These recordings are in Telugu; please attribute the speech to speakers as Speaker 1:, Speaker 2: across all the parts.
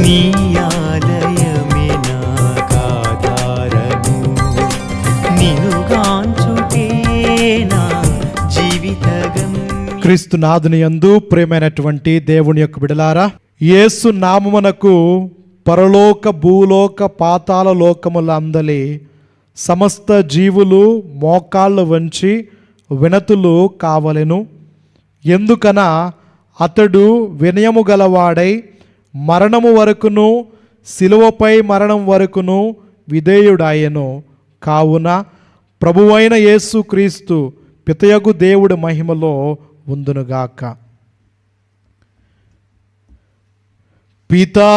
Speaker 1: నీ ఆలయమే నాకాధారము, నిన్నుగాంచుటే నా జీవితగమ్యం.
Speaker 2: క్రీస్తు నాథుని యందు ప్రియమైనటువంటి దేవుని యొక్క బిడలారా, యేసు నామమునకు పరలోక భూలోక పాతాళ లోకముల అందలి సమస్త జీవులు మోకాళ్ళు వంచి వినతులు కావలెను. ఎందుకన అతడు వినయము గలవాడై మరణము వరకును శిలువపై మరణం వరకును విధేయుడాయెను. కావున ప్రభువైన యేసు క్రీస్తు పితయగు దేవుడి మహిమలో ఉందునుగాక. పితా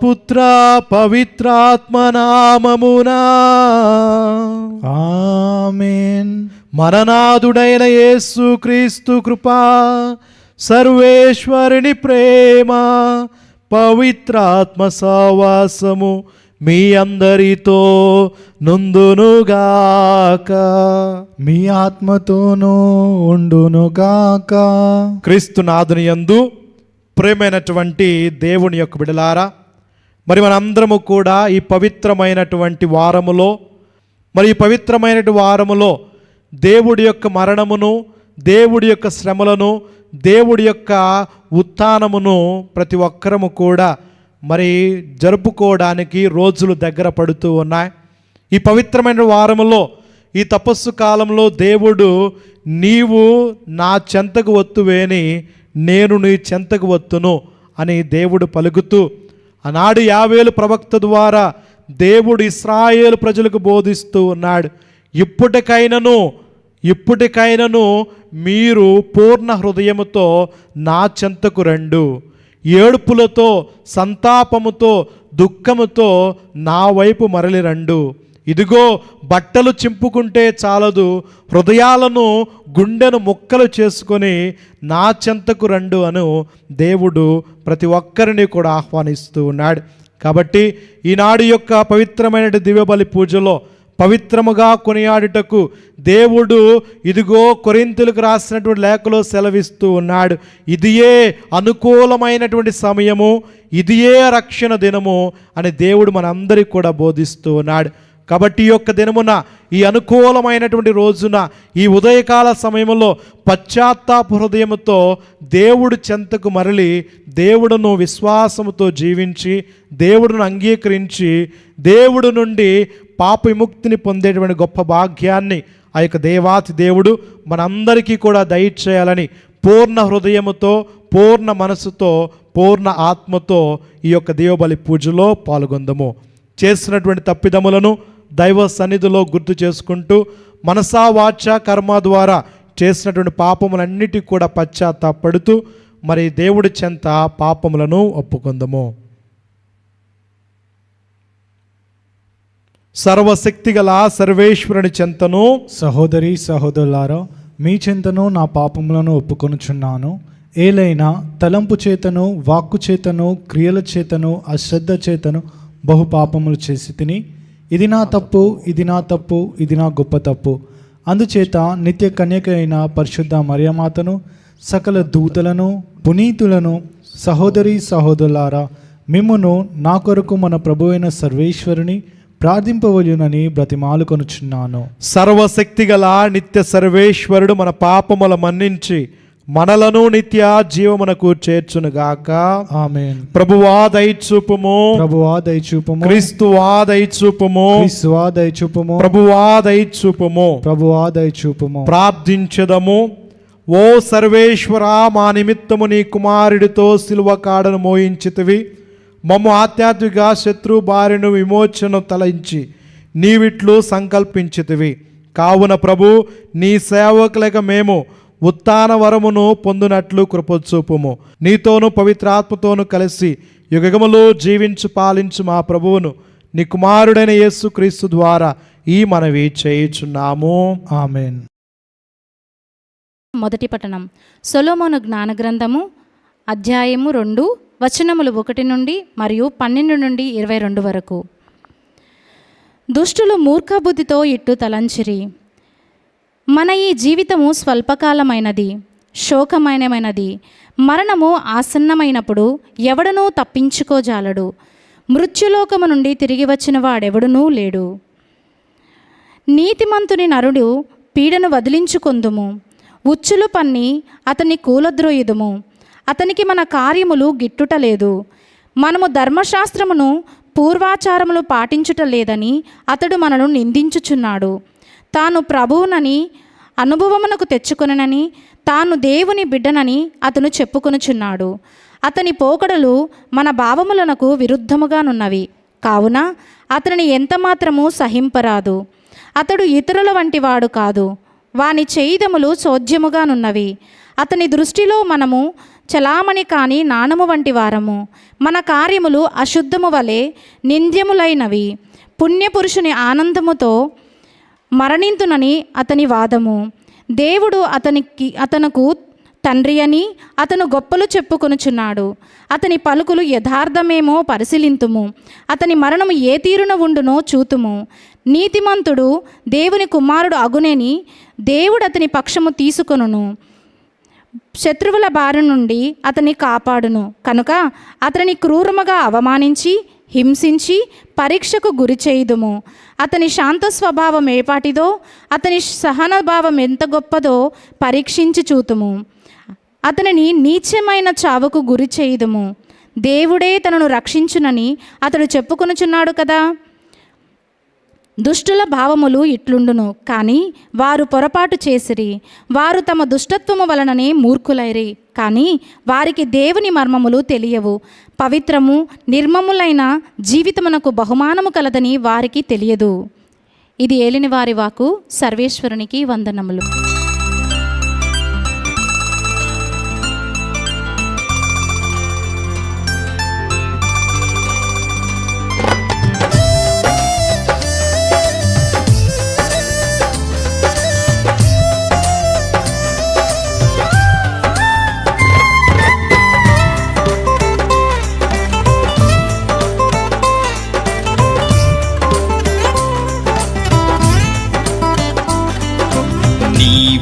Speaker 2: పుత్ర పవిత్రాత్మ నామమునా
Speaker 3: ఆమేన్.
Speaker 2: మరణాదుడైన యేసు క్రీస్తు కృపా, సర్వేశ్వరుని ప్రేమ, పవిత్రాత్మ సహవాసము మీ అందరితో నుందునుగాక.
Speaker 3: మీ ఆత్మతోనూ ఉండునుగాక.
Speaker 2: క్రీస్తు నాథుని యందు ప్రేమైనటువంటి దేవుని యొక్క బిడలారా, మరి మనందరము కూడా ఈ పవిత్రమైనటువంటి వారములో ఈ పవిత్రమైనటువంటి వారములో దేవుడి యొక్క మరణమును, దేవుడి యొక్క శ్రమలను, దేవుడి యొక్క ఉత్థానమును ప్రతి ఒక్కరము కూడా మరి జరుపుకోవడానికి రోజులు దగ్గర పడుతూ ఉన్నాయి. ఈ పవిత్రమైన వారములో, ఈ తపస్సు కాలంలో దేవుడు నీవు నా చెంతకు వత్తువేని నేను నీ చెంతకు వత్తును అని దేవుడు పలుకుతూ ఆనాడు యావేలు ప్రవక్త ద్వారా దేవుడు ఇశ్రాయేలు ప్రజలకు బోధిస్తూ ఉన్నాడు. ఇప్పటికైనను మీరు పూర్ణ హృదయముతో నా చెంతకు రండు, ఏడుపులతో సంతాపముతో దుఃఖముతో నా వైపు మరలి రండు. ఇదిగో బట్టలు చింపుకుంటే చాలదు, హృదయాలను గుండెను ముక్కలు చేసుకొని నా చెంతకు రండు అను దేవుడు ప్రతి ఒక్కరిని కూడా ఆహ్వానిస్తూ ఉన్నాడు. కాబట్టి ఈనాడు యొక్క పవిత్రమైన దివ్యబలి పూజలో పవిత్రముగా కొనియాడుటకు దేవుడు ఇదిగో కొరింథీయులకు రాసినటువంటి లేఖలో సెలవిస్తూ ఉన్నాడు. ఇదియే అనుకూలమైనటువంటి సమయము, ఇదియే రక్షణ దినము అని దేవుడు మనందరికీ కూడా బోధిస్తూ ఉన్నాడు. కాబట్టి ఈ యొక్క దినమున, ఈ అనుకూలమైనటువంటి రోజున, ఈ ఉదయకాల సమయంలో పశ్చాత్తాప హృదయముతో దేవుడు చెంతకు మరలి దేవుడును విశ్వాసముతో జీవించి, దేవుడును అంగీకరించి, దేవుడు నుండి పాప విముక్తిని పొందేటువంటి గొప్ప భాగ్యాన్ని ఆ యొక్క దేవాతి దేవుడు మనందరికీ కూడా దయచేయాలని పూర్ణ హృదయముతో, పూర్ణ మనసుతో, పూర్ణ ఆత్మతో ఈ యొక్క దేవబలి పూజలో పాల్గొందము. చేసినటువంటి తప్పిదములను దైవ సన్నిధిలో గుర్తు చేసుకుంటూ మనసా వాచ కర్మ ద్వారా చేసినటువంటి పాపములన్నిటికీ కూడా పశ్చాత్తాపడుతూ మరి దేవుడి చెంత పాపములను ఒప్పుకుందము. సర్వశక్తిగల సర్వేశ్వరుని చెంతను,
Speaker 3: సహోదరి సహోదరులారా, మీ చెంతను నా పాపములను ఒప్పుకొనుచున్నాను. ఏలైనా తలంపు చేతను, వాక్కు చేతను, క్రియల చేతను, అశ్రద్ధ చేతను బహు పాపములు చేసి తిని, ఇది నా తప్పు, ఇది నా తప్పు, ఇది నా గొప్ప తప్పు. అందుచేత నిత్య కన్యక అయిన పరిశుద్ధ మరియమాతను, సకల దూతలను, పునీతులను, సహోదరి సహోదరులారా, మిమ్మును నా కొరకు మన ప్రభువైన సర్వేశ్వరుని ప్రార్థింపవలెనని బ్రతిమాలుకొనుచున్నాను.
Speaker 2: సర్వశక్తిగల నిత్య సర్వేశ్వరుడు మన పాపముల మన్నించి మనలను నిత్య జీవమునకు చేర్చునుగాక.
Speaker 3: ఆమేన్.
Speaker 2: ప్రభువా దయచూపుము,
Speaker 3: ప్రభువా దయచూపుము,
Speaker 2: క్రీస్తువా దయచూపుము,
Speaker 3: క్రీస్తువా దయచూపుము,
Speaker 2: ప్రభువా దయచూపుము.
Speaker 3: ప్రభువా దయచూపుము.
Speaker 2: ప్రార్థించదము. ఓ సర్వేశ్వరా, మా నిమిత్తము నీ కుమారుడితో సిలువ కాడను మోయించితివి. మమ్ము ఆధ్యాత్మిక శత్రు బారిను విమోచన తలంచి నీవిట్లు సంకల్పించితివి. కావున ప్రభు, నీ సేవకులక మేము ఉత్థాన వరమును పొందునట్లు కృపచూపుము. నీతోనూ పవిత్రాత్మతోనూ కలిసి యుగములు జీవించు పాలించు మా ప్రభువును నీ కుమారుడైన యేసుక్రీస్తు ద్వారా ఈ మనవి చేయుచున్నాము.
Speaker 3: ఆమేన్.
Speaker 4: మొదటి పఠనం సొలొమోను జ్ఞాన గ్రంథము అధ్యాయము 2 వచనములు 1 నుండి మరియు 12 నుండి 22 వరకు. దుష్టులు మూర్ఖబుద్ధితో ఇట్టు తలంచిరి, మన ఈ జీవితము స్వల్పకాలమైనది, శోకమయమైనది. మరణము ఆసన్నమైనప్పుడు ఎవడనూ తప్పించుకోజాలడు. మృత్యులోకము నుండి తిరిగి వచ్చిన వాడెవడునూ లేడు. నీతిమంతుని నరుడు పీడను వదిలించుకొందుము. ఉచ్చులు పన్ని అతని కూలద్రోయుదుము. అతనికి మన కార్యములు గిట్టుటలేదు. మనము ధర్మశాస్త్రమును పూర్వాచారములు పాటించుట లేదని అతడు మనను నిందించుచున్నాడు. తాను ప్రభువునని అనుభవమునకు తెచ్చుకొనని, తాను దేవుని బిడ్డనని అతను చెప్పుకొనుచున్నాడు. అతని పోకడలు మన భావములకు విరుద్ధముగానున్నవి. కావున అతనిని ఎంతమాత్రము సహింపరాదు. అతడు ఇతరుల వంటి వాడు కాదు. వాని చేయిదములు చోద్యముగానున్నవి. అతని దృష్టిలో మనము చలామణి కాని నాణము వంటి వారము. మన కార్యములు అశుద్ధము వలె నింద్యములైనవి. పుణ్యపురుషుని ఆనందముతో మరణింతునని అతని వాదము. దేవుడు అతనుకు తండ్రి అని అతను గొప్పలు చెప్పుకొనుచున్నాడు. అతని పలుకులు యథార్థమేమో పరిశీలింతుము. అతని మరణము ఏ తీరున ఉండునో చూతుము. నీతిమంతుడు దేవుని కుమారుడు అగునేని దేవుడు అతని పక్షము తీసుకొనును. శత్రువుల బారి నుండి అతని కాపాడును. కనుక అతని క్రూరముగా అవమానించి హింసించి పరీక్షకు గురి చేయుదుము. అతని శాంత స్వభావం ఏపాటిదో, అతని సహనభావం ఎంత గొప్పదో పరీక్షించి చూతుము. అతనిని నీచమైన చావుకు గురి చేయుదుము. దేవుడే తనను రక్షించునని అతడు చెప్పుకొనుచున్నాడు కదా. దుష్టుల భావములు ఇట్లుండును, కానీ వారు పొరపాటు చేసిరి. వారు తమ దుష్టత్వము వలననే మూర్ఖులైరి, కానీ వారికి దేవుని మర్మములు తెలియవు. పవిత్రము నిర్మములైన జీవితమునకు బహుమానము కలదని వారికి తెలియదు. ఇది ఏలిన వారి వాకు. సర్వేశ్వరునికి వందనములు.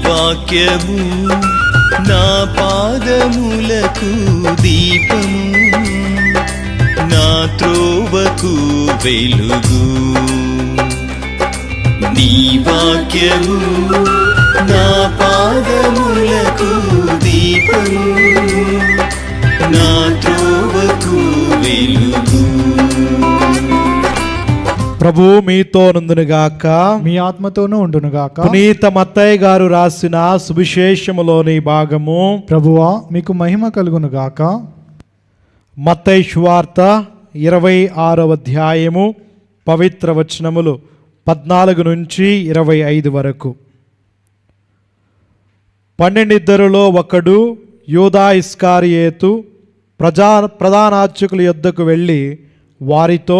Speaker 1: వాక్యము నా పాదములకు దీపము, నా త్రోవకు వెలుగు. నీ వాక్యము నా పాదములకు దీపము, నా త్రోవకు వెలుగు.
Speaker 2: ప్రభు మీతో నుందునుగాక.
Speaker 3: మీ ఆత్మతోనూ ఉండునుగాక.
Speaker 2: పునీత మత్తయ్య గారు రాసిన సువిశేషములోని భాగము.
Speaker 3: ప్రభువా మీకు మహిమ కలుగునుగాక.
Speaker 2: మత్తయి సువార్త 26వ అధ్యాయము పవిత్ర వచనములు 14 నుంచి 25 వరకు. 12 ఒకడు యూదా ఇస్కారియేతు ప్రధానార్చకుల యొద్దకు వెళ్ళి వారితో,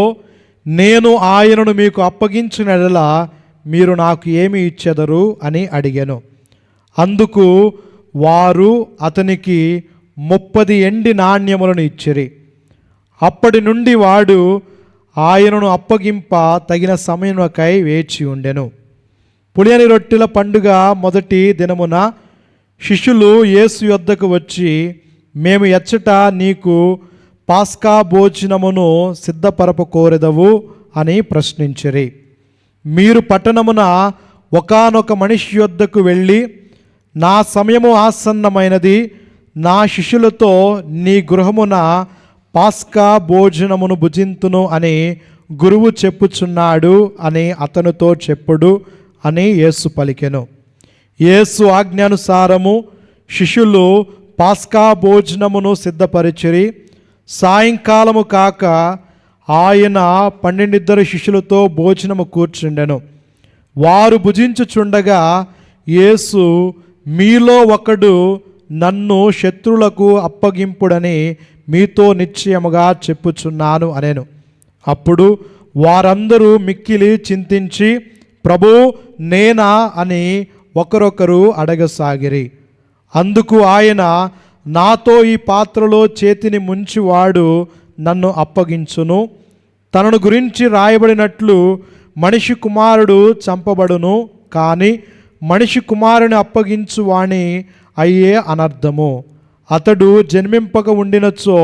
Speaker 2: నేను ఆయనను మీకు అప్పగించిన యెడల మీరు నాకు ఏమి ఇచ్చెదరు అని అడిగాను. అందుకు వారు అతనికి 30 ఎండి నాణ్యములను ఇచ్చిరి. అప్పటి నుండి వాడు ఆయనను అప్పగింప తగిన సమయముకై వేచి ఉండెను. పులియని రొట్టెల పండుగ మొదటి దినమున శిష్యులు యేసు యొద్దకు వచ్చి, మేము ఎచ్చట నీకు పాస్కా భోజనమును సిద్ధపరప కోరెదవు అని ప్రశ్నించిరి. మీరు పట్టణమున ఒకానొక మనిషి యొద్దకు వెళ్ళి, నా సమయము ఆసన్నమైనది, నా శిష్యులతో నీ గృహమున పాస్కా భోజనమును భుజింతును అని గురువు చెప్పుచున్నాడు అని అతనితో చెప్పుడు అని యేసు పలికెను. యేసు ఆజ్ఞానుసారము శిష్యులు పాస్కా భోజనమును సిద్ధపరిచిరి. సాయంకాలము కాక ఆయన 12 శిష్యులతో భోజనము కూర్చుండెను. వారు భుజించుచుండగా యేసు, మీలో ఒకడు నన్ను శత్రువులకు అప్పగింపుడని మీతో నిశ్చయముగా చెప్పుచున్నాను అనెను. అప్పుడు వారందరూ మిక్కిలి చింతించి, ప్రభు నేనా అని ఒకరొకరు అడగసాగిరి. అందుకు ఆయన, నాతో ఈ పాత్రలో చేతిని ముంచివాడు నన్ను అప్పగించును. తనను గురించి రాయబడినట్లు మనిషి కుమారుడు చంపబడును, కానీ మనిషి కుమారుని అప్పగించువాని అయ్యే అనర్థము. అతడు జన్మింపక ఉండినచో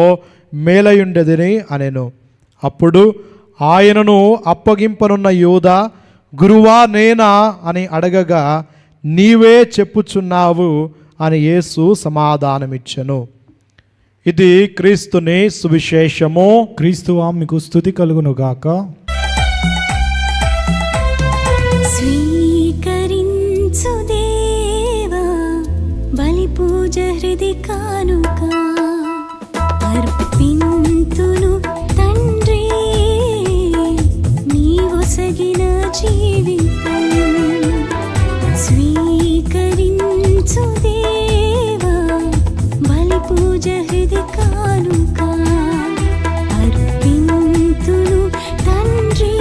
Speaker 2: మేలయుండెదని అనెను. అప్పుడు ఆయనను అప్పగింపనున్న యూదా, గురువా నేనా అని అడగగా, నీవే చెప్పుచున్నావు అని యేసు సమాధానమిచ్చెను. ఇది క్రీస్తుని సువిశేషము.
Speaker 3: క్రీస్తువా మీకు స్తుతి కలుగునుగాక.
Speaker 5: స్వీకరించు దేవా బలి పూజ హృది కానుక, అర్పింతును తండ్రి నీవొసగిన జీవితం. స్వీకరించు దేవా బలి పూజ హృది కానుక, అర్పింతును తండ్రి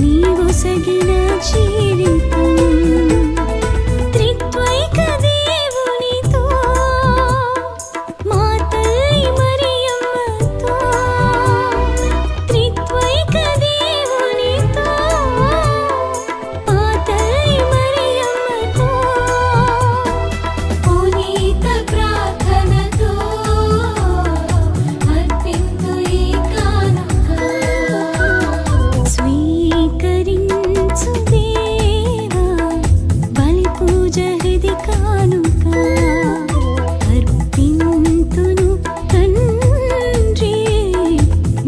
Speaker 5: నీవొసగిన జీవితం. త్రిత్వైక దేవునితో మా తల్లి మరియమ్మతో, త్రిత్వైక దేవునితో మా తల్లి మరియమ్మతో, పునీత ప్రార్థనతో అర్పింతు ఈ కానుక. స్వీకరించు దేవా బలి పూజ హృది కానుక, అర్పింతును తండ్రి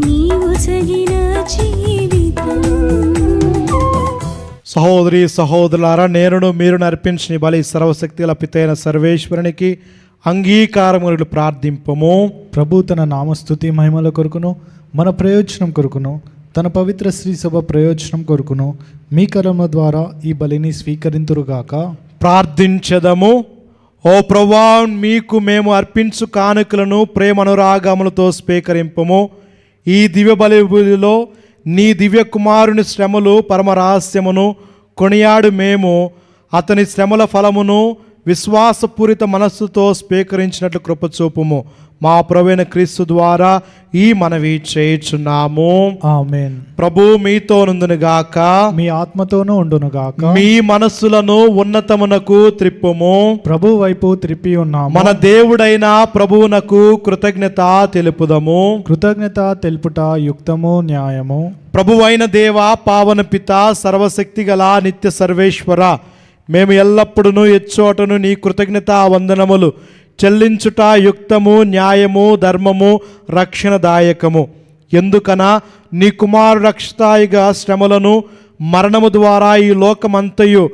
Speaker 5: నీవొసగిన జీవితం.
Speaker 2: సహోదరి సహోదరులారా, నేనును మీరు అర్పించిన బలి సర్వశక్తిగల పితైన సర్వేశ్వరునికి అంగీకారములు ప్రార్థింపము.
Speaker 3: ప్రభు తన నామస్తుతి మహిమల కొరకును మన ప్రయోజనం కొరకును తన పవిత్ర శ్రీ సభ ప్రయోజనం కొరకును మీ కర్మ ద్వారా ఈ బలిని స్వీకరింతురుగాక.
Speaker 2: ప్రార్థించదము. ఓ ప్రభువా, మీకు మేము అర్పించు కానుకలను ప్రేమనురాగములతో స్వీకరింపము. ఈ దివ్య బలిలో నీ దివ్య కుమారుని శ్రమలు పరమరహస్యమును కొనియాడు మేము అతని శ్రమల ఫలమును విశ్వాసపూరిత మనస్సుతో స్వీకరించినట్లు కృపచూపుము. మా ప్రభువైన క్రీస్తు ద్వారా ఈ మనవి చేయుచున్నాము.
Speaker 3: ఆమేన్.
Speaker 2: ప్రభు మీతో నుందునుగాక.
Speaker 3: మీ ఆత్మతోనూ ఉండునుగాక.
Speaker 2: మీ మనస్సులను ఉన్నతమునకు త్రిప్పుము.
Speaker 3: ప్రభు వైపు త్రిప్పి ఉన్నాము.
Speaker 2: మన దేవుడైన ప్రభువునకు కృతజ్ఞత తెలుపుదము.
Speaker 3: కృతజ్ఞత తెలుపుట యుక్తము న్యాయము.
Speaker 2: ప్రభువైన దేవ, పావన పిత, సర్వశక్తి గల నిత్య సర్వేశ్వర, మేము ఎల్లప్పుడూ ఎచ్చోటను నీ కృతజ్ఞత వందనములు చెల్లించుట యుక్తము న్యాయము ధర్మము రక్షణదాయకము. ఎందుకనా నీ కుమారుడు రక్షితాయిగా శ్రమలను మరణము ద్వారా ఈ లోకమంతయు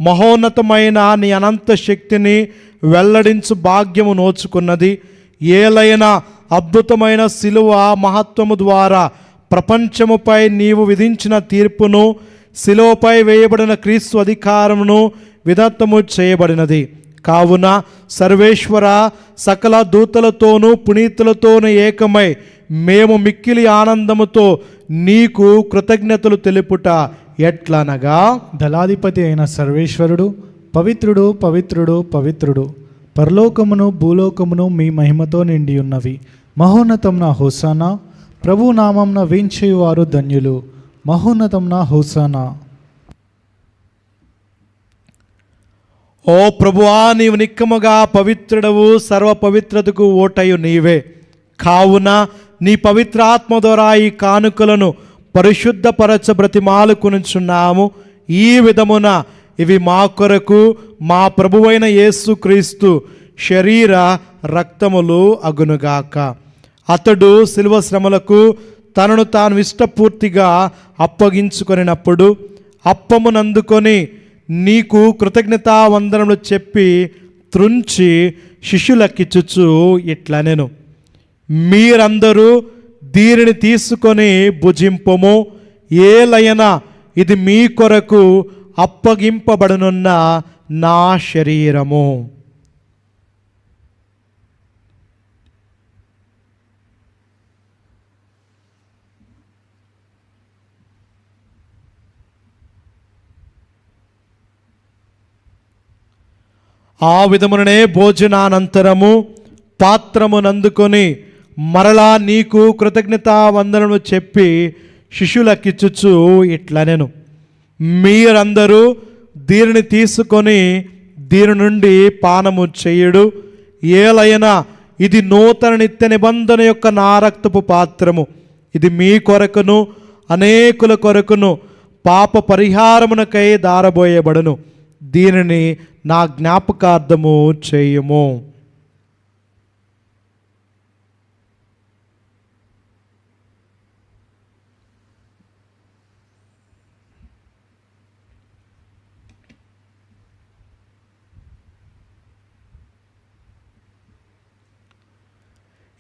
Speaker 2: మహోన్నతమైన నీ అనంత శక్తిని వెల్లడించు భాగ్యము నోచుకున్నది. ఏలైనా అద్భుతమైన శిలువ మహత్వము ద్వారా ప్రపంచముపై నీవు విధించిన తీర్పును, శిలువపై వేయబడిన క్రీస్తు అధికారమును విధత్తము చేయబడినది. కావున సర్వేశ్వర, సకల దూతలతోనూ పునీతులతోనూ ఏకమై మేము మిక్కిలి ఆనందముతో నీకు కృతజ్ఞతలు తెలుపుట ఎట్లనగా,
Speaker 3: దళాధిపతి అయిన సర్వేశ్వరుడు పవిత్రుడు పవిత్రుడు పవిత్రుడు, పరలోకమును భూలోకమును మీ మహిమతో నిండి ఉన్నవి. మహోన్నతంన హోసానా, ప్రభు నామంన వేంచేయువారు ధన్యులు. మహోన్నతంన హోసానా.
Speaker 2: ఓ ప్రభువా, నీవు నిక్కముగా పవిత్రుడవు, సర్వ పవిత్రతకు ఓటయు నీవే. కావున నీ పవిత్ర ఆత్మ ద్వారా ఈ కానుకలను పరిశుద్ధపరచ బ్రతిమాలుకొనుచున్నాము. ఈ విధమున ఇవి మా కొరకు మా ప్రభువైన యేసుక్రీస్తు శరీర రక్తములు అగునుగాక. అతడు శిలువ శ్రమలకు తనను తాను ఇష్టపూర్తిగా అప్పగించుకొనినప్పుడు అప్పమునందుకొని నీకు కృతజ్ఞతా వందనములు చెప్పి త్రుంచి శిష్యులకిచ్చుచు ఇట్లనెను, మీరందరూ దీనిని తీసుకొని భుజింపము. ఏలయన ఇది మీ కొరకు అప్పగింపబడనున్న నా శరీరము. ఆ విధముననే భోజనానంతరము పాత్రమునందుకొని మరలా నీకు కృతజ్ఞతా వందనము చెప్పి శిష్యులకిచ్చుచు ఇట్లనెను, మీరందరూ దీనిని తీసుకొని దీని నుండి పానము చేయుడు. ఏలైనా ఇది నూతన నిత్య నిబంధన యొక్క నా రక్తపు పాత్రము. ఇది మీ కొరకును అనేకుల కొరకును పాప పరిహారమునకై దారబోయబడును. దీనిని నా జ్ఞాపకార్థము చేయుము.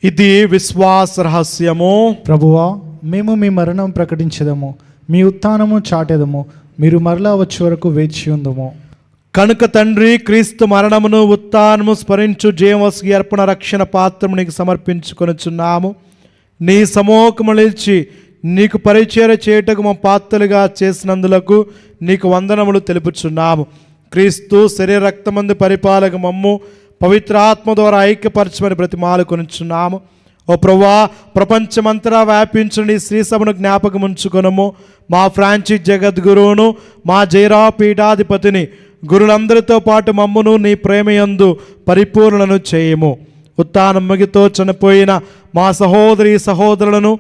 Speaker 2: ఇది విశ్వాస రహస్యము.
Speaker 3: ప్రభువా, మేము మీ మరణం ప్రకటించదము, మీ ఉత్థానము చాటెదము, మీరు మరలా వచ్చే వరకు వేచి ఉందము.
Speaker 2: కనుక తండ్రి, క్రీస్తు మరణమును ఉత్థానము స్మరించు జీవవస్కి అర్పణ రక్షణ పాత్రము నీకు సమర్పించుకొనుచున్నాము. నీ సమూహము నిలిచి నీకు పరిచర్య చేయుటకు మా పాత్రలుగా చేసినందులకు నీకు వందనములు తెలుపుచున్నాము. క్రీస్తు శరీర రక్తమందు పరిపాలక మమ్ము పవిత్ర ఆత్మ ద్వారా ఐక్యపరచమని బ్రతిమాలుకొనుచున్నాము. ఓ ప్రభువా, ప్రపంచమంతటా వ్యాపించిన నీ శ్రీ సభను జ్ఞాపకం ఉంచుకొనము. మా ఫ్రాన్సిస్ జగద్గురువును, మా జైరా పీఠాధిపతిని, గురులందరితో పాటు మమ్మును నీ ప్రేమయందు పరిపూర్ణను చేయము. ఉత్థానముతో చనిపోయిన మా సహోదరి సహోదరులను,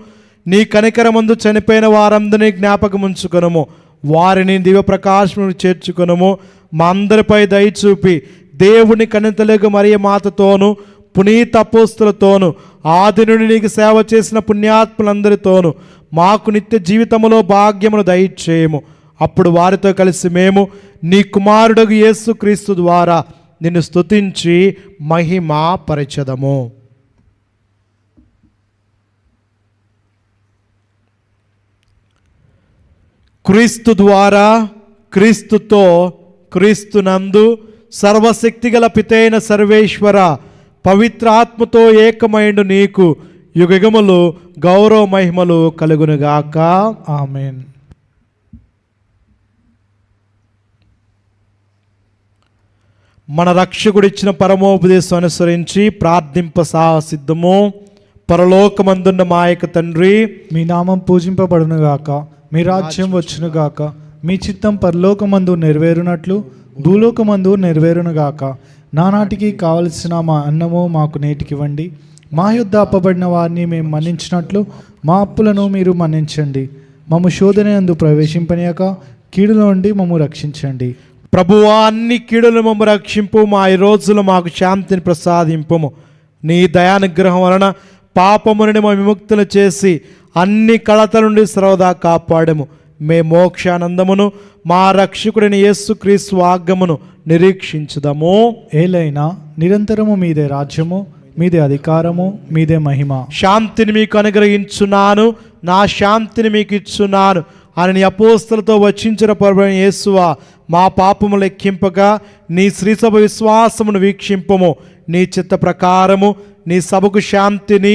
Speaker 2: నీ కనికరమందు చనిపోయిన వారందరినీ జ్ఞాపకం ఉంచుకొనము. వారిని దివ్య ప్రకాశమును చేర్చుకొనము. మా అందరిపై దయచూపి దేవుని కనితలుగు మరియ మాతతోను పునీత అపోస్తులతోను ఆది నుండి నీకు సేవ చేసిన పుణ్యాత్ములందరితోనూ మాకు నిత్య జీవితములో భాగ్యమును దయచేయము. అప్పుడు వారితో కలిసి మేము నీ కుమారుడగు యేసుక్రీస్తు ద్వారా నిన్ను స్తుతించి మహిమ పరచదము. క్రీస్తు ద్వారా, క్రీస్తుతో, క్రీస్తునందు సర్వశక్తిగల పితైన సర్వేశ్వర పవిత్ర ఆత్మతో ఏకమైండు నీకు యుగములు గౌరవ మహిమలు కలుగునుగాక.
Speaker 3: ఆమేన్.
Speaker 2: మన రక్షకుడిచ్చిన పరమోపదేశం అనుసరించి ప్రార్థింప సాహసిద్ధము. పరలోకమందున్న మా యొక్క తండ్రి,
Speaker 3: మీ నామం పూజింపబడునుగాక, మీ రాజ్యం వచ్చునుగాక, మీ చిత్తం పరలోకమందు నెరవేరునట్లు భూలోకమందు నెరవేరునుగాక. నానాటికి కావలసిన మా అన్నము మాకు నేటికివ్వండి. మా యొద్ద అప్పబడిన వారిని మేము మన్నించినట్లు మా అప్పులను మీరు మన్నించండి. మమ్ము శోధనయందు ప్రవేశింపనీయక కీడుల నుండి మమ్ము రక్షించండి.
Speaker 2: ప్రభువా, అన్ని కీడులు మమ్ము రక్షింపు. మా ఈ రోజులు మాకు శాంతిని ప్రసాదింపుము. నీ దయానుగ్రహం వలన పాపము నుండి మా విముక్తులు చేసి అన్ని కలతల నుండి సర్వదా కాపాడము. మే మోక్షానందమును మా రక్షకుడైన యేసుక్రీస్తు ఆగమను నిరీక్షించుదాము.
Speaker 3: ఏలైనా నిరంతరము మీదే రాజ్యము, మీదే అధికారము, మీదే మహిమ.
Speaker 2: శాంతిని మీకు అనుగ్రహించున్నాను, నా శాంతిని మీకు ఇచ్చున్నాను అని నీ అపోస్తలతో వచించిన ప్రభువైన యేసువా, మా పాపము లెక్కింపగా నీ శ్రీసభ విశ్వాసమును వీక్షింపము. నీ చిత్త ప్రకారము నీ సభకు శాంతిని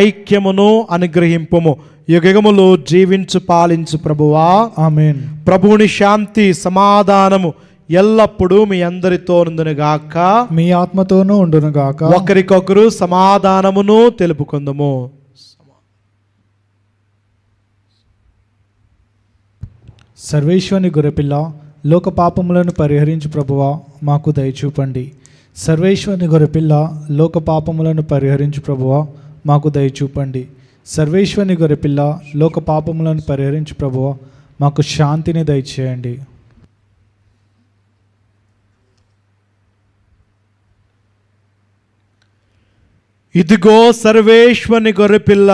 Speaker 2: ఐక్యమును అనుగ్రహింపము. యుగములు జీవించు పాలించు ప్రభువా.
Speaker 3: ఆమేన్.
Speaker 2: ప్రభువుని శాంతి సమాధానము ఎల్లప్పుడూ మీ అందరితో నుండునుగాక,
Speaker 3: మీ ఆత్మతోనూ ఉండునుగాక.
Speaker 2: ఒకరికొకరు సమాధానమును తెలుపుకుందుము.
Speaker 3: సర్వేశ్వరుని గొర్రెపిల్ల, లోక పాపములను పరిహరించు ప్రభువా, మాకు దయచూపండి. సర్వేశ్వరుని గొర్రెపిల్ల, లోక పాపములను పరిహరించు ప్రభువా, మాకు దయచూపండి. సర్వేశ్వరుని గొర్రెపిల్ల, లోక పాపములను పరిహరించు ప్రభువా, మాకు శాంతిని దయచేయండి.
Speaker 2: ఇదిగో సర్వేశ్వరుని గొర్రెపిల్ల,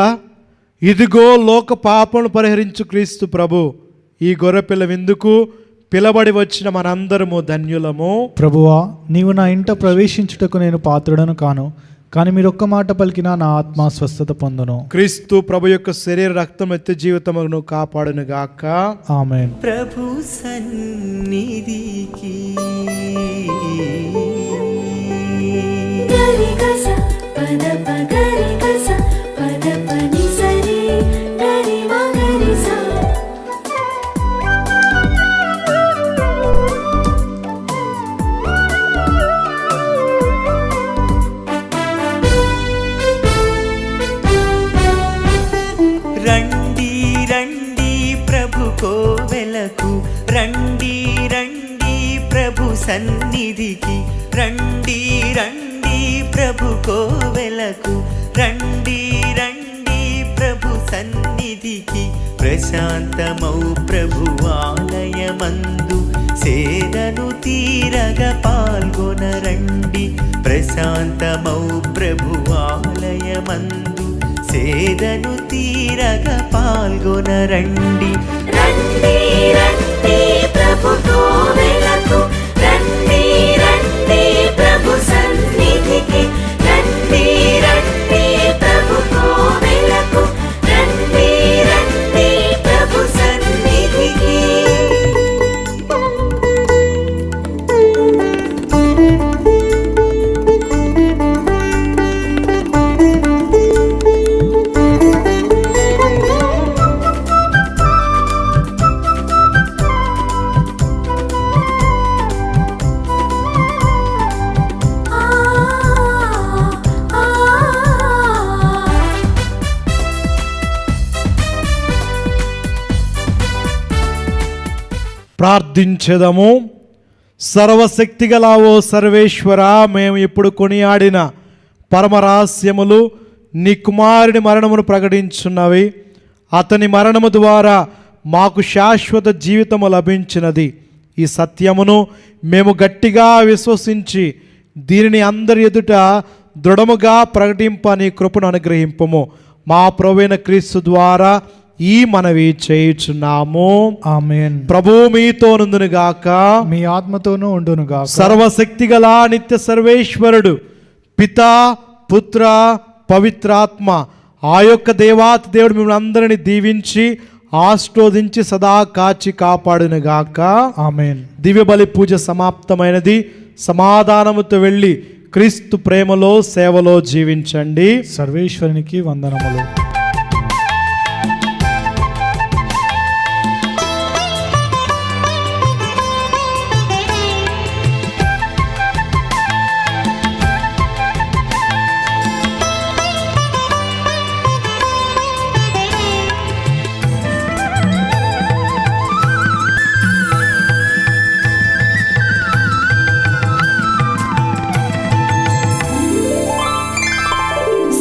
Speaker 2: ఇదిగో లోక పాపమును పరిహరించు క్రీస్తు ప్రభు. ఈ గొర్రెపిల్ల విందుకు పిలబడి వచ్చిన మనందరము ధన్యులము.
Speaker 3: ప్రభువా, నీవు నా ఇంట ప్రవేశించుటకు నేను పాత్రుడను కాను, కానీ మీరు ఒక్క మాట పలికినా నా ఆత్మ స్వస్థత పొందును.
Speaker 2: క్రీస్తు ప్రభు యొక్క శరీర రక్తం ఎత్తి జీవితమును కాపాడును గాక.
Speaker 3: ఆమేన్.
Speaker 1: ప్రభు సన్నిధికి
Speaker 5: గరి గస పద పగరి గస పద పని సరి గరి మగరి సా.
Speaker 1: రండి రండి ప్రభు కోవెలకు, రండి రండి ప్రభు సన్నిధికి, రండి రండి ప్రభు కోవెలకు, రండి రండి ప్రభు సన్నిధికి. ప్రశాంతమౌ ప్రభు ఆలయమందు సేదను తీరగ పాల్గొనరండి. ప్రశాంతమౌ ప్రభు ఆలయమందు సేదను తీరగ పాల్గొనరండి.
Speaker 5: రండి రండి ప్రభు కోవెలకు, రండి రండి ప్రభు సన్నిధికి, రండి రండి ప్రభు కోవెలకు, రండి రండి ప్రభు సన్నిధికి.
Speaker 2: ప్రార్థించెదము. సర్వశక్తిగల ఓ సర్వేశ్వర, మేము ఇప్పుడు కొనియాడిన పరమరహస్యములు నీ కుమారుని మరణమును ప్రకటించున్నవి. అతని మరణము ద్వారా మాకు శాశ్వత జీవితము లభించినది. ఈ సత్యమును మేము గట్టిగా విశ్వసించి దీనిని అందరి ఎదుట దృఢముగా ప్రకటింప నీ కృపను అనుగ్రహింపము. మా ప్రభువైన క్రీస్తు ద్వారా ఈ మనవి చేయుచున్నాము.
Speaker 3: ఆమేన్.
Speaker 2: ప్రభు మీతో నుండునుగాక,
Speaker 3: మీ ఆత్మతోనూ ఉండునుగాక.
Speaker 2: సర్వశక్తిగల నిత్య సర్వేశ్వరుడు పితా పుత్ర పవిత్రాత్మ ఆ యొక్క దేవాతి దేవుడు మిమ్మల్ని అందరిని దీవించి ఆశీర్వదించి సదా కాచి కాపాడునుగాక.
Speaker 3: ఆమేన్.
Speaker 2: దివ్య బలి పూజ సమాప్తమైనది. సమాధానముతో వెళ్ళి క్రీస్తు ప్రేమలో సేవలో జీవించండి.
Speaker 3: సర్వేశ్వరునికి వందనములు.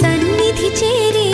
Speaker 5: సన్నిధి చేరి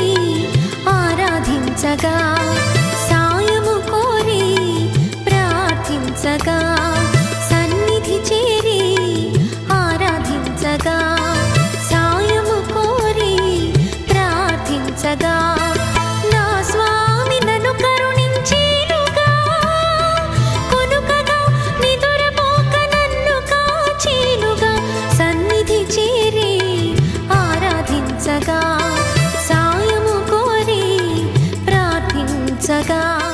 Speaker 5: సగా